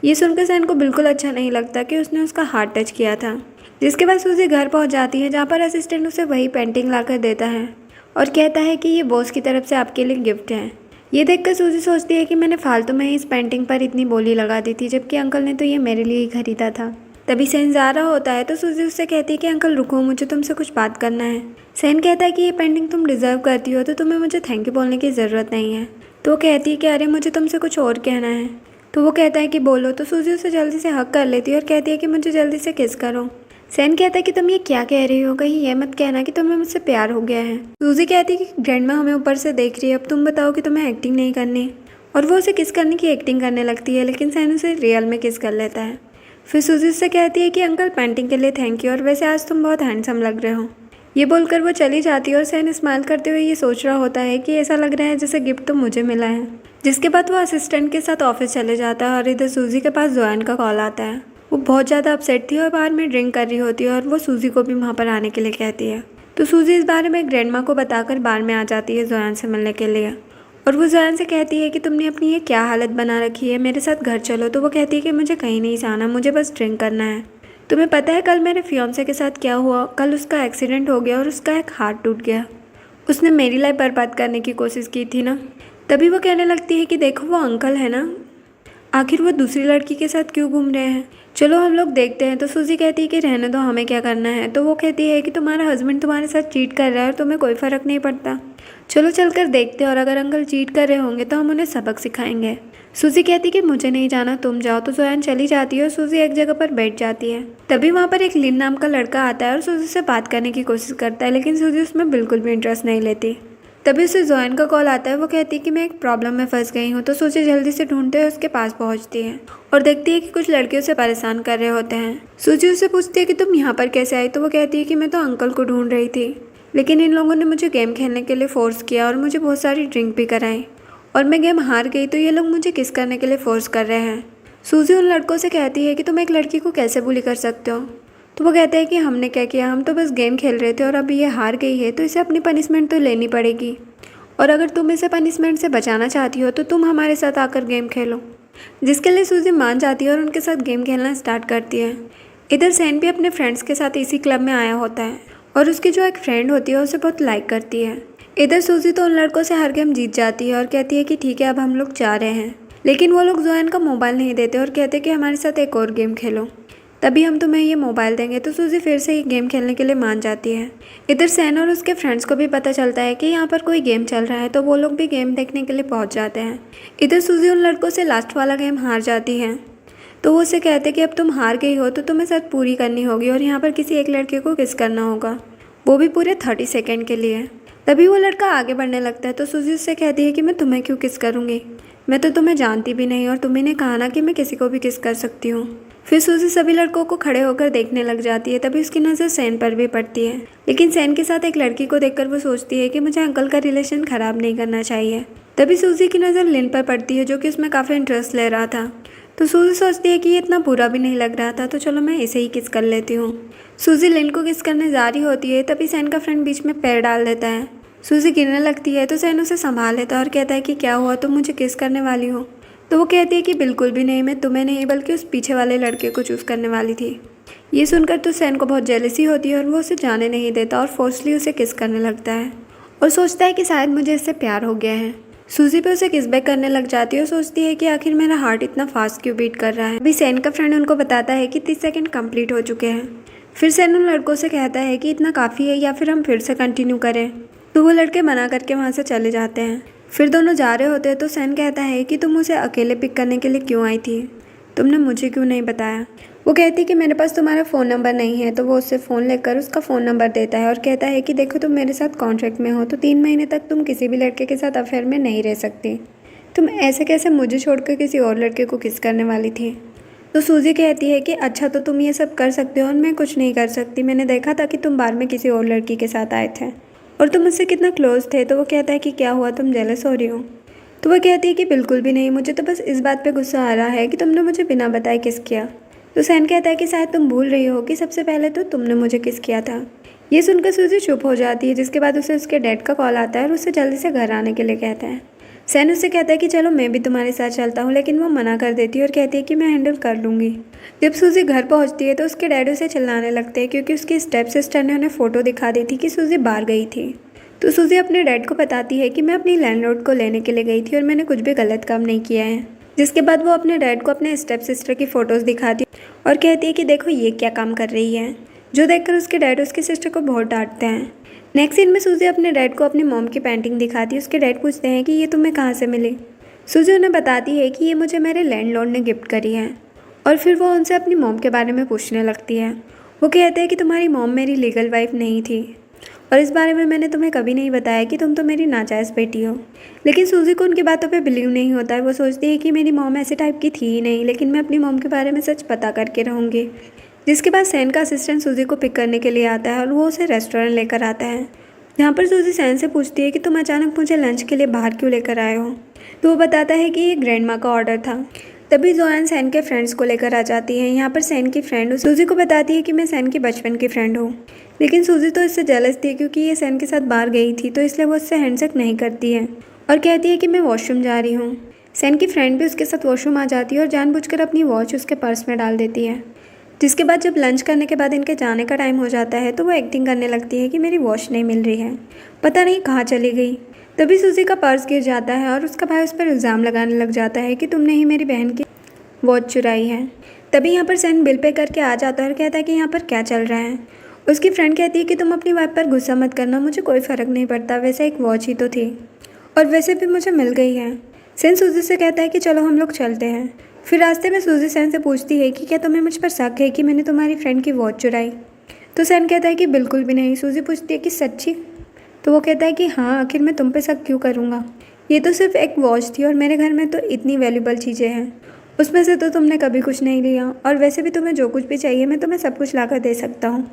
ये सुनकर सैन को बिल्कुल अच्छा नहीं लगता कि उसने उसका हाथ टच किया था। जिसके बाद सूजी घर पहुंच जाती है, जहाँ पर असिस्टेंट उसे वही पेंटिंग लाकर देता है और कहता है कि ये बॉस की तरफ से आपके लिए गिफ्ट है। ये देखकर सूजी सोचती है कि मैंने फालतू में इस पेंटिंग पर इतनी बोली लगा दी थी, जबकि अंकल ने तो ये मेरे लिए ही खरीदा था। तभी सैन जा रहा होता है तो सूजी उससे कहती है कि अंकल रुको, मुझे तुमसे कुछ बात करना है। सैन कहता है कि ये पेंटिंग तुम डिज़र्व करती हो तो तुम्हें मुझे थैंक यू बोलने की ज़रूरत नहीं है। तो वो कहती है कि अरे मुझे तुमसे कुछ और कहना है। तो वो कहता है कि बोलो। तो सूजी उसे जल्दी से हक कर लेती है और कहती है कि मुझे जल्दी से किस करो। सैन कहता है कि तुम ये क्या कह रही हो, कहीं ये मत कहना कि तुम्हें मुझसे प्यार हो गया है। सूजी कहती है कि ग्रैंडमा हमें ऊपर से देख रही है, अब तुम बताओ कि तुम्हें एक्टिंग नहीं करनी। और वो उसे किस करने की एक्टिंग करने लगती है, लेकिन सैन उसे रियल में किस कर लेता है। फिर सूजी उससे कहती है कि अंकल पेंटिंग के लिए थैंक यू, और वैसे आज तुम बहुत हैंडसम लग रहे हो। ये बोलकर वो चली जाती है और सैन स्माइल करते हुए ये सोच रहा होता है कि ऐसा लग रहा है जैसे गिफ्ट तो मुझे मिला है। जिसके बाद वो असिस्टेंट के साथ ऑफिस चले जाता है और इधर सूजी के पास जोआन का कॉल आता है। वो बहुत ज़्यादा अपसेट थी और बाहर में ड्रिंक कर रही होती है और वो सूजी को भी वहाँ पर आने के लिए कहती है। तो सूजी इस बारे में ग्रैंडमा को बताकर बार में आ जाती है जोआन से मिलने के लिए। और वो जोआन से कहती है कि तुमने अपनी ये क्या हालत बना रखी है, मेरे साथ घर चलो। तो वो कहती है कि मुझे कहीं नहीं जाना, मुझे बस ड्रिंक करना है। तुम्हें पता है कल मेरे फियांसे के साथ क्या हुआ? कल उसका एक्सीडेंट हो गया और उसका एक हाथ टूट गया। उसने मेरी लाइफ बर्बाद करने की कोशिश की थी ना। तभी वो कहने लगती है कि देखो वो अंकल है ना, आखिर वो दूसरी लड़की के साथ क्यों घूम रहे हैं, चलो हम लोग देखते हैं। तो सूजी कहती है कि रहने दो, हमें क्या करना है। तो वो कहती है कि तुम्हारा हस्बैंड तुम्हारे साथ चीट कर रहा है और तुम्हें कोई फ़र्क नहीं पड़ता, चलो चलकर देखते हैं, और अगर अंकल चीट कर रहे होंगे तो हम उन्हें सबक सिखाएंगे। सूजी कहती है कि मुझे नहीं जाना, तुम जाओ। तो जोआन चली जाती है और सूजी एक जगह पर बैठ जाती है। तभी वहाँ पर एक लिन नाम का लड़का आता है और सूजी से बात करने की कोशिश करता है, लेकिन सूजी उसमें बिल्कुल भी इंटरेस्ट नहीं लेती। तभी उसे जोआन का कॉल आता है। वो कहती है कि मैं एक प्रॉब्लम में फंस गई हूँ। तो सूजी जल्दी से ढूंढते हुए उसके पास पहुँचती है और देखती है कि कुछ लड़के उसे परेशान कर रहे होते हैं। सूजी उससे पूछती है कि तुम यहाँ पर कैसे आई? तो वो कहती है कि मैं तो अंकल को ढूंढ रही थी, लेकिन इन लोगों ने मुझे गेम खेलने के लिए फोर्स किया और मुझे बहुत सारी ड्रिंक भी कराई, और मैं गेम हार गई तो ये लोग मुझे किस करने के लिए फोर्स कर रहे हैं। सूजी उन लड़कों से कहती है कि तुम एक लड़की को कैसे बुली कर सकते हो? तो वो कहते हैं कि हमने क्या किया, हम तो बस गेम खेल रहे थे और अभी ये हार गई है तो इसे अपनी पनिशमेंट तो लेनी पड़ेगी, और अगर तुम इसे पनिशमेंट से बचाना चाहती हो तो तुम हमारे साथ आकर गेम खेलो। जिसके लिए सूजी मान जाती है और उनके साथ गेम खेलना स्टार्ट करती है। इधर सैन भी अपने फ्रेंड्स के साथ इसी क्लब में आया होता है और उसकी जो एक फ्रेंड होती है उसे बहुत लाइक करती है। इधर सूजी तो उन लड़कों से हर गेम जीत जाती है और कहती है कि ठीक है अब हम लोग जा रहे हैं, लेकिन वो लोग जोआन का मोबाइल नहीं देते और कहते हैं कि हमारे साथ एक और गेम खेलो, तभी हम तुम्हें ये मोबाइल देंगे। तो सूजी फिर से ये गेम खेलने के लिए मान जाती है। इधर सैन और उसके फ्रेंड्स को भी पता चलता है कि यहाँ पर कोई गेम चल रहा है, तो वो लोग भी गेम देखने के लिए पहुँच जाते हैं। इधर सूजी उन लड़कों से लास्ट वाला गेम हार जाती है, तो वो उसे कहते हैं कि अब तुम हार गई हो तो तुम्हें शर्त पूरी करनी होगी और यहाँ पर किसी एक लड़के को किस करना होगा, वो भी पूरे 30 सेकेंड के लिए। तभी वो लड़का आगे बढ़ने लगता है। तो सूजी उससे कहती है कि मैं तुम्हें क्यों किस करूँगी, मैं तो तुम्हें जानती भी नहीं और तुम्ही ने कहा ना कि मैं किसी को भी किस कर सकती हूँ। फिर सूजी सभी लड़कों को खड़े होकर देखने लग जाती है। तभी उसकी नज़र सैन पर भी पड़ती है, लेकिन सैन के साथ एक लड़की को देखकर वो सोचती है कि मुझे अंकल का रिलेशन ख़राब नहीं करना चाहिए। तभी सूजी की नज़र लिन पर पड़ती है, जो कि उसमें काफ़ी इंटरेस्ट ले रहा था। तो सूजी सोचती है कि ये इतना बुरा भी नहीं लग रहा था, तो चलो मैं इसे ही किस कर लेती हूँ। सूजी लिन को किस करने जा रही होती है, तभी सैन का फ्रेंड बीच में पैर डाल देता है। सूजी गिरने लगती है तो सैन उसे संभाल लेता है और कहता है कि क्या हुआ, तुम मुझे किस करने वाली हो? तो वो कहती है कि बिल्कुल भी नहीं, मैं तुम्हें नहीं बल्कि उस पीछे वाले लड़के को चूज़ करने वाली थी। ये सुनकर तो सैन को बहुत जेलसी होती है और वो उसे जाने नहीं देता और फोर्सली उसे किस करने लगता है और सोचता है कि शायद मुझे इससे प्यार हो गया है। सूजी पे उसे किस बैक करने लग जाती है और सोचती है कि आखिर मेरा हार्ट इतना फास्ट क्यों बीट कर रहा है। अभी सैन का फ्रेंड उनको बताता है कि 30 सेकेंड कंप्लीट हो चुके हैं। फिर सैन उन लड़कों से कहता है कि इतना काफ़ी है या फिर हम फिर से कंटिन्यू करें। तो वो लड़के मना करके वहाँ से चले जाते हैं। फिर दोनों जा रहे होते हैं तो सैन कहता है कि तुम उसे अकेले पिक करने के लिए क्यों आई थी, तुमने मुझे क्यों नहीं बताया? वो कहती कि मेरे पास तुम्हारा फ़ोन नंबर नहीं है। तो वो उससे फ़ोन लेकर उसका फ़ोन नंबर देता है और कहता है कि देखो तुम मेरे साथ कॉन्ट्रैक्ट में हो तो 3 महीने तक तुम किसी भी लड़के के साथ अफेयर में नहीं रह सकती। तुम ऐसे कैसे मुझे छोड़कर किसी और लड़के को किस करने वाली थी? तो सूजी कहती है कि अच्छा तो तुम ये सब कर सकते हो और मैं कुछ नहीं कर सकती, मैंने देखा था कि तुम बार में किसी और लड़की के साथ आए थे और तुम मुझसे कितना क्लोज थे। तो वो कहता है कि क्या हुआ, तुम जेलस हो रही हो? तो वह कहती है कि बिल्कुल भी नहीं, मुझे तो बस इस बात पे गुस्सा आ रहा है कि तुमने मुझे बिना बताए किस किया। तो सैन कहता है कि शायद तुम भूल रही हो कि सबसे पहले तो तुमने मुझे किस किया था। ये सुनकर सूजी चुप हो जाती है, जिसके बाद उसे उसके डैड का कॉल आता है और उससे जल्दी से घर आने के लिए कहता है। सैन उससे कहता है कि चलो मैं भी तुम्हारे साथ चलता हूँ, लेकिन वो मना कर देती है और कहती है कि मैं हैंडल कर लूँगी। जब सूजी घर पहुँचती है तो उसके डैड उसे चिल्लाने लगते हैं, क्योंकि उसकी स्टेप सिस्टर ने उन्हें फ़ोटो दिखा दी थी कि सूजी बाहर गई थी। तो सूजी अपने डैड को बताती है कि मैं अपनी लैंडलॉर्ड को लेने के लिए गई थी और मैंने कुछ भी गलत काम नहीं किया है। जिसके बाद वो अपने डैड को अपने स्टेप सिस्टर की फ़ोटोज़ दिखाती है और कहती है कि देखो ये क्या काम कर रही है, जो देखकर उसके डैड उसकी सिस्टर को बहुत डांटते हैं। नेक्स्ट सीन में सूजी अपने डैड को अपनी मॉम की पेंटिंग दिखाती है। उसके डैड पूछते हैं कि ये तुम्हें कहाँ से मिली। सूजी उन्हें बताती है कि ये मुझे मेरे लैंडलॉर्ड ने गिफ्ट करी है, और फिर वो उनसे अपनी मॉम के बारे में पूछने लगती है। वो कहते हैं कि तुम्हारी मॉम मेरी लीगल वाइफ नहीं थी, और इस बारे में मैंने तुम्हें कभी नहीं बताया कि तुम तो मेरी नाजायज़ बेटी हो। लेकिन सूजी को उनकी बातों पे बिलीव नहीं होता है। वो सोचती है कि मेरी मॉम ऐसे टाइप की थी ही नहीं, लेकिन मैं अपनी मॉम के बारे में सच पता करके रहूँगी। जिसके बाद सैन का असिस्टेंट सूजी को पिक करने के लिए आता है और वो उसे रेस्टोरेंट लेकर आता है। यहाँ पर सूजी सैन से पूछती है कि तुम अचानक मुझे लंच के लिए बाहर क्यों लेकर आए हो। तो वो बताता है कि ये ग्रैंड माँ का ऑर्डर था। तभी जोआन सैन के फ्रेंड्स को लेकर आ जाती है। यहाँ पर सैन की फ्रेंड सूजी को बताती है कि मैं सैन की बचपन की फ्रेंड हूँ, लेकिन सूजी तो इससे जेलस थी क्योंकि ये सैन के साथ बाहर गई थी, तो इसलिए वो उससे हैंडशेक नहीं करती है और कहती है कि मैं वॉशरूम जा रही हूँ। सैन की फ्रेंड भी उसके साथ वॉशरूम आ जाती है और जानबूझकर अपनी वॉच उसके पर्स में डाल देती है। जिसके बाद जब लंच करने के बाद इनके जाने का टाइम हो जाता है तो वो एक्टिंग करने लगती है कि मेरी वॉच नहीं मिल रही है, पता नहीं कहाँ चली गई। तभी सूजी का पर्स गिर जाता है और उसका भाई उस पर इल्ज़ाम लगाने लग जाता है कि तुमने ही मेरी बहन की वॉच चुराई है। तभी यहाँ पर सैन बिल पे करके आ जाता है और कहता है कि यहाँ पर क्या चल रहा है। उसकी फ्रेंड कहती है कि तुम अपनी वाइफ पर गुस्सा मत करना, मुझे कोई फ़र्क नहीं पड़ता, वैसे एक वॉच ही तो थी और वैसे भी मुझे मिल गई है। सैन सूजी से कहता है कि चलो हम लोग चलते हैं। फिर रास्ते में सूजी सैन से पूछती है कि क्या तुम्हें मुझ पर शक है कि मैंने तुम्हारी फ्रेंड की वॉच चुराई। तो सैन कहता है कि बिल्कुल भी नहीं। सूजी पूछती है कि सच्ची। तो वो कहता है कि हाँ, आखिर मैं तुम पे शक क्यों करूँगा, ये तो सिर्फ एक वॉच थी और मेरे घर में तो इतनी वैल्यूबल चीज़ें हैं, उसमें से तो तुमने कभी कुछ नहीं लिया, और वैसे भी तुम्हें जो कुछ भी चाहिए मैं तुम्हें सब कुछ ला कर दे सकता हूँ।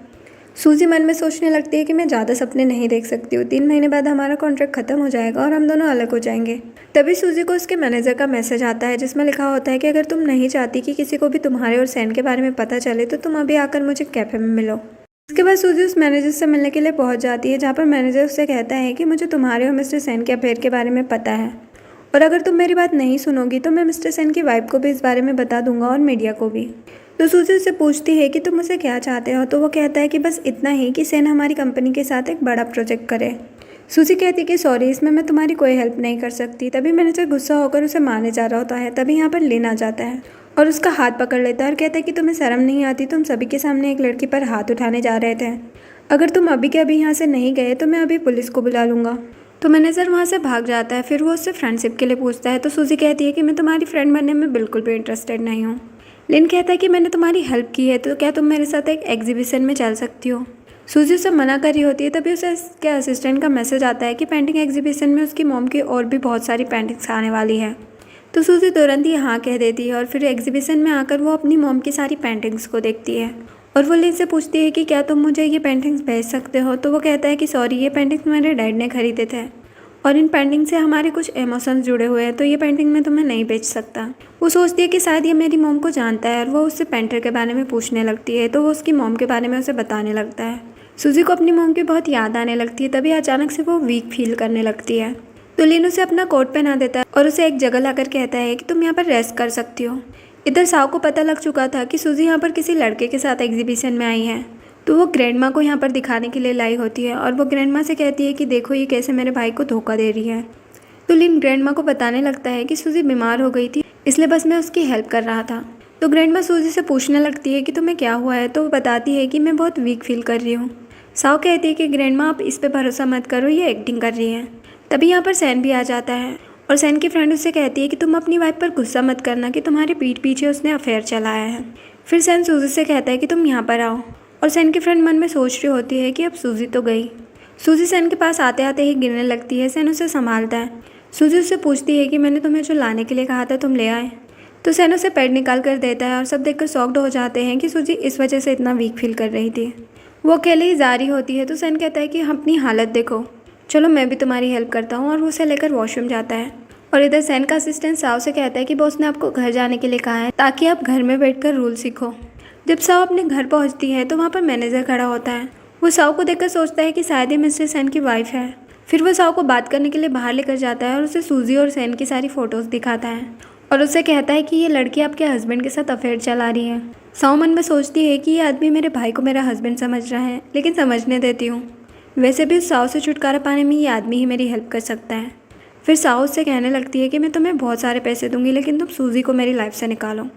सूजी मन में सोचने लगती है कि मैं ज़्यादा सपने नहीं देख सकती हूँ, 3 महीने बाद हमारा कॉन्ट्रैक्ट ख़त्म हो जाएगा और हम दोनों अलग हो जाएंगे। तभी सूजी को उसके मैनेजर का मैसेज आता है जिसमें लिखा होता है कि अगर तुम नहीं चाहती कि किसी को भी तुम्हारे और सैन के बारे में पता चले तो तुम अभी आकर मुझे कैफ़े में मिलो। इसके बाद सूजी उस मैनेजर से मिलने के लिए पहुंच जाती है, जहाँ पर मैनेजर उससे कहता है कि मुझे तुम्हारे और मिस्टर सैन के अफेयर के बारे में पता है, और अगर तुम मेरी बात नहीं सुनोगी तो मैं मिस्टर सैन की वाइफ को भी इस बारे में बता दूंगा और मीडिया को भी। तो सूजी उससे पूछती है कि तुम मुझसे क्या चाहते हो। तो वो कहता है कि बस इतना ही कि सैन हमारी कंपनी के साथ एक बड़ा प्रोजेक्ट करे। सूजी कहती है कि सॉरी, इसमें मैं तुम्हारी कोई हेल्प नहीं कर सकती। तभी मैनेजर गुस्सा होकर उसे मारने जा रहा होता है। तभी यहाँ पर लिन आ जाता है और उसका हाथ पकड़ लेता है और कहता है कि तुम्हें शर्म नहीं आती, तुम सभी के सामने एक लड़की पर हाथ उठाने जा रहे थे। अगर तुम अभी के अभी यहाँ से नहीं गए तो मैं अभी पुलिस को बुला लूँगा। तो मैनेजर वहाँ से भाग जाता है। फिर वो उससे फ्रेंडशिप के लिए पूछता है। तो सूजी कहती है कि मैं तुम्हारी फ्रेंड बनने में बिल्कुल भी इंटरेस्टेड नहीं हूँ। लिन कहता है कि मैंने तुम्हारी हेल्प की है तो क्या तुम मेरे साथ एक एग्जीबिशन में चल सकती हो। सूजी उससे मना कर रही होती है। तभी उसे उसके असिस्टेंट का मैसेज आता है कि पेंटिंग एग्जीबिशन में उसकी मॉम की और भी बहुत सारी पेंटिंग्स आने वाली है। तो सूजी तुरंत ही हाँ कह देती है और फिर एग्जीबिशन में आकर वो अपनी मॉम की सारी पेंटिंग्स को देखती है और वो लिन से पूछती है कि क्या तुम मुझे ये पेंटिंग्स भेज सकते हो। तो वो कहता है कि सॉरी, ये पेंटिंग्स मेरे डैड ने खरीदे थे और इन पेंटिंग से हमारे कुछ इमोशंस जुड़े हुए हैं, तो ये पेंटिंग मैं तुम्हें नहीं बेच सकता। वो सोचती है कि शायद ये मेरी मॉम को जानता है और वो उससे पेंटर के बारे में पूछने लगती है। तो वो उसकी मॉम के बारे में उसे बताने लगता है। सूजी को अपनी मॉम की बहुत याद आने लगती है। तभी अचानक से वो वीक फील करने लगती है। तो लिन उसे अपना कोट पहना देता है और उसे एक जगह लाकर कहता है कि तुम यहाँ पर रेस्ट कर सकती हो। इधर साव को पता लग चुका था कि सूजी यहाँ पर किसी लड़के के साथ एग्जीबिशन में आई है, तो वो ग्रैंड माँ को यहाँ पर दिखाने के लिए लाई होती है और वो ग्रैंड माँ से कहती है कि देखो ये कैसे मेरे भाई को धोखा दे रही है। तो लिन ग्रैंड माँ को बताने लगता है कि सूजी बीमार हो गई थी, इसलिए बस मैं उसकी हेल्प कर रहा था। तो ग्रैंड माँ सूजी से पूछने लगती है कि तुम्हें क्या हुआ है। तो वो बताती है कि मैं बहुत वीक फील कर रही हूँ। साव कहती है कि ग्रैंड माँ आप इस पर भरोसा मत करो, ये एक्टिंग कर रही है। तभी यहाँ पर सैन भी आ जाता है और सैन की फ्रेंड उससे कहती है कि तुम अपनी वाइफ पर गुस्सा मत करना कि तुम्हारी पीठ पीछे उसने अफेयर चलाया है। फिर सैन सूजी से कहता है कि तुम यहाँ पर आओ, और सैन की फ्रेंड मन में सोच रही होती है कि अब सूजी तो गई। सूजी सैन के पास आते आते ही गिरने लगती है। सैन उसे संभालता है। सूजी उससे पूछती है कि मैंने तुम्हें जो लाने के लिए कहा था तुम ले आए। तो सैन उसे पैड निकाल कर देता है और सब देखकर शॉक्ड हो जाते हैं कि सूजी इस वजह से इतना वीक फील कर रही थी। वो अकेले ही जा रही होती है। तो सैन कहता है कि अपनी हालत देखो, चलो मैं भी तुम्हारी हेल्प करता हूँ, और वो उसे लेकर वॉशरूम जाता है। और इधर सैन का असिस्टेंट साव से कहता है कि बॉस ने आपको घर जाने के लिए कहा है ताकि आप घर में बैठकर रूल सीखो। जब साव अपने घर पहुंचती है तो वहाँ पर मैनेजर खड़ा होता है वो साव को देखकर सोचता है कि शायद ये मिस्टर सेन की वाइफ है। फिर वो साव को बात करने के लिए बाहर लेकर जाता है और उसे सूजी और सेन की सारी फ़ोटोज़ दिखाता है और उससे कहता है कि ये लड़की आपके हस्बैंड के साथ अफेयर चला रही है। साव मन में सोचती है कि ये आदमी मेरे भाई को मेरा हस्बैंड समझ रहा है, लेकिन समझने देती हूँ। वैसे भी उस साव से छुटकारा पाने में ये आदमी ही मेरी हेल्प कर सकता है। फिर साव उससे कहने लगती है कि मैं तुम्हें बहुत सारे पैसे दूंगी, लेकिन तुम सूजी को मेरी लाइफ से निकालो।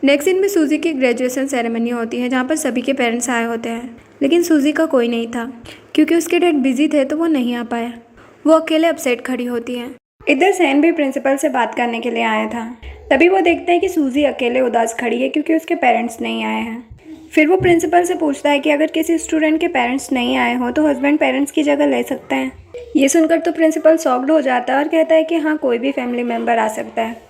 नेक्स्ट दिन में सूजी की ग्रेजुएशन सेरेमनी होती है, जहाँ पर सभी के पेरेंट्स आए होते हैं, लेकिन सूजी का कोई नहीं था क्योंकि उसके डैड बिजी थे तो वो नहीं आ पाए। वो अकेले अपसेट खड़ी होती है। इधर सैन भी प्रिंसिपल से बात करने के लिए आया था। तभी वो देखता है कि सूजी अकेले उदास खड़ी है क्योंकि उसके पेरेंट्स नहीं आए हैं। फिर वो प्रिंसिपल से पूछता है कि अगर किसी स्टूडेंट के पेरेंट्स नहीं आए हों तो हस्बैंड पेरेंट्स की जगह ले सकते हैं। ये सुनकर तो प्रिंसिपल शॉक्ड हो जाता है और कहता है कि हाँ, कोई भी फैमिली मेम्बर आ सकता है।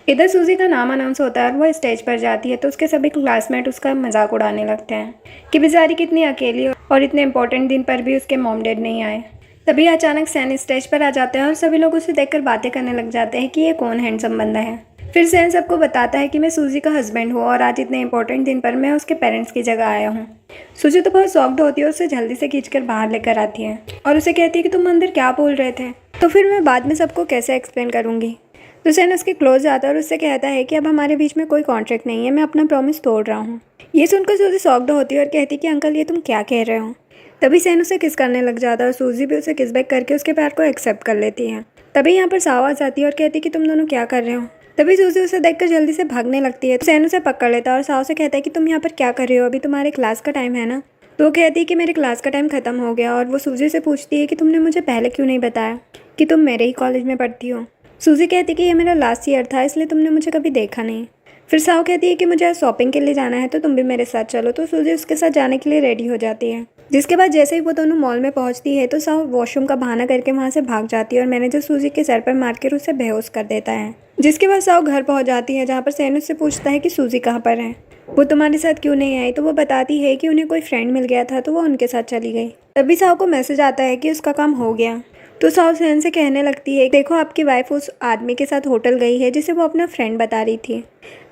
इधर सूजी का नाम अनाउंस होता है और वो स्टेज पर जाती है तो उसके सभी क्लासमेट उसका मजाक उड़ाने लगते हैं कि बेचारी कितनी अकेली और इतने इंपॉर्टेंट दिन पर भी उसके मॉम डैड नहीं आए। तभी अचानक सैन स्टेज पर आ जाते हैं और सभी लोग उसे देखकर बातें करने लग जाते हैं कि ये कौन हैंडसम बंदा है। फिर सैन सबको बताता है कि मैं सूजी का हस्बैंड हूँ और आज इतने इंपॉर्टेंट दिन पर मैं उसके पेरेंट्स की जगह आया हूँ। सूजी तो बहुत शॉक्ड होती है और उसे जल्दी से खींचकर बाहर लेकर आती है और उसे कहती है कि तुम अंदर क्या बोल रहे थे, तो फिर मैं बाद में सबको कैसे एक्सप्लेन करूँगी। तो सैन उसके क्लोज जाता है और उससे कहता है कि अब हमारे बीच में कोई कॉन्ट्रैक्ट नहीं है, मैं अपना प्रॉमिस तोड़ रहा हूँ। ये सुनकर सूजी शॉक्ड होती है और कहती है कि अंकल ये तुम क्या कह रहे हो। तभी सैन उसे किस करने लग जाता है और सूजी भी उसे किस बैक करके उसके प्यार को एक्सेप्ट कर लेती है। तभी यहाँ पर साव आ जाती है और कहती है कि तुम दोनों क्या कर रहे हो। तभी सूजी उसे देखकर जल्दी से भागने लगती है। तो सैन उसे पकड़ लेता है और साव से कहता है कि तुम यहाँ पर क्या कर रहे हो, अभी तुम्हारे क्लास का टाइम है ना। तो वो कहती है कि मेरे क्लास का टाइम खत्म हो गया और वो सूजी से पूछती है कि तुमने मुझे पहले क्यों नहीं बताया कि तुम मेरे ही कॉलेज में पढ़ती हो। सूजी कहती है कि ये मेरा लास्ट ईयर था, इसलिए तुमने मुझे कभी देखा नहीं। फिर साव कहती है कि मुझे आज शॉपिंग के लिए जाना है तो तुम भी मेरे साथ चलो। तो सूजी उसके साथ जाने के लिए रेडी हो जाती है। जिसके बाद जैसे ही वो दोनों मॉल में पहुंचती है तो साव वॉशरूम का बहाना करके वहां से भाग जाती है और मैनेजर सूजी के सर पर मारकर उसे बेहोश कर देता है। जिसके बाद साव घर पहुंच जाती है, जहाँ पर सैन उससे पूछता है कि सूजी कहाँ पर है, वो तुम्हारे साथ क्यों नहीं आई। तो वो बताती है कि उन्हें कोई फ्रेंड मिल गया था तो वो उनके साथ चली गई। तभी साव को मैसेज आता है कि उसका काम हो गया। तो साव सैन से कहने लगती है, देखो आपकी वाइफ उस आदमी के साथ होटल गई है जिसे वो अपना फ्रेंड बता रही थी।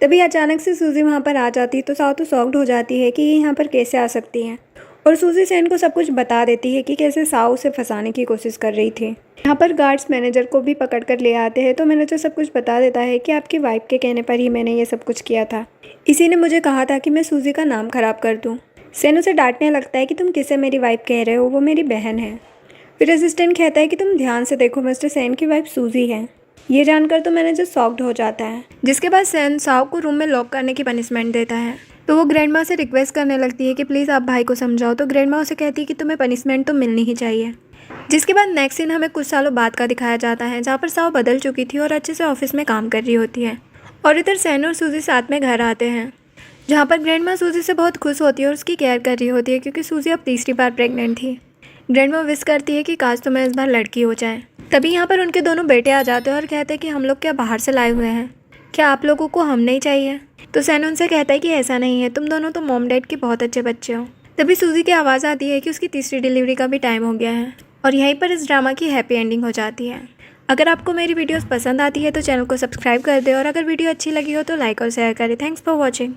तभी अचानक से सूजी वहाँ पर आ जाती है तो साव तो शॉक्ड हो जाती है कि ये यहाँ पर कैसे आ सकती है और सूजी सैन को सब कुछ बता देती है कि कैसे साव उसे फंसाने की कोशिश कर रही थी। यहाँ पर गार्ड्स मैनेजर को भी पकड़ कर ले आते हैं तो मैनेजर सब कुछ बता देता है कि आपकी वाइफ के कहने पर ही मैंने ये सब कुछ किया था, इसी ने मुझे कहा था कि मैं सूजी का नाम खराब कर दूँ। सैन उसे डांटने लगता है कि तुम किसे मेरी वाइफ कह रहे हो, वो मेरी बहन है। फिर असिस्टेंट कहता है कि तुम ध्यान से देखो, मिस्टर सैन की वाइफ सूजी है। ये जानकर तो मैनेजर शॉक्ड हो जाता है। जिसके बाद सैन साव को रूम में लॉक करने की पनिशमेंट देता है। तो वो ग्रैंड माँ से रिक्वेस्ट करने लगती है कि प्लीज़ आप भाई को समझाओ। तो ग्रैंड माँ उसे कहती है कि तुम्हें पनिशमेंट तो मिलनी ही चाहिए। जिसके बाद नेक्स्ट सीन हमें कुछ सालों बाद का दिखाया जाता है, जहाँ पर साव बदल चुकी थी और अच्छे से ऑफिस में काम कर रही होती है। और इधर सैन और सूजी साथ में घर आते हैं, जहाँ पर ग्रैंड माँ सूजी से बहुत खुश होती है और उसकी केयर कर रही होती है क्योंकि सूजी अब तीसरी बार प्रेग्नेंट थी। ग्रैंड माँ विश करती है कि काश तुम्हें इस बार लड़की हो जाए। तभी यहाँ पर उनके दोनों बेटे आ जाते हैं और कहते हैं कि हम लोग क्या बाहर से लाए हुए हैं, क्या आप लोगों को हम नहीं चाहिए। तो सैन उनसे कहता है कि ऐसा नहीं है, तुम दोनों तो मॉम डैड के बहुत अच्छे बच्चे हो। तभी सूजी की आवाज़ आती है कि उसकी तीसरी डिलीवरी का भी टाइम हो गया है और यहीं पर इस ड्रामा की हैप्पी एंडिंग हो जाती है। अगर आपको मेरी वीडियोस पसंद आती है तो चैनल को सब्सक्राइब कर दें और अगर वीडियो अच्छी लगी हो तो लाइक और शेयर करें। Thanks for watching.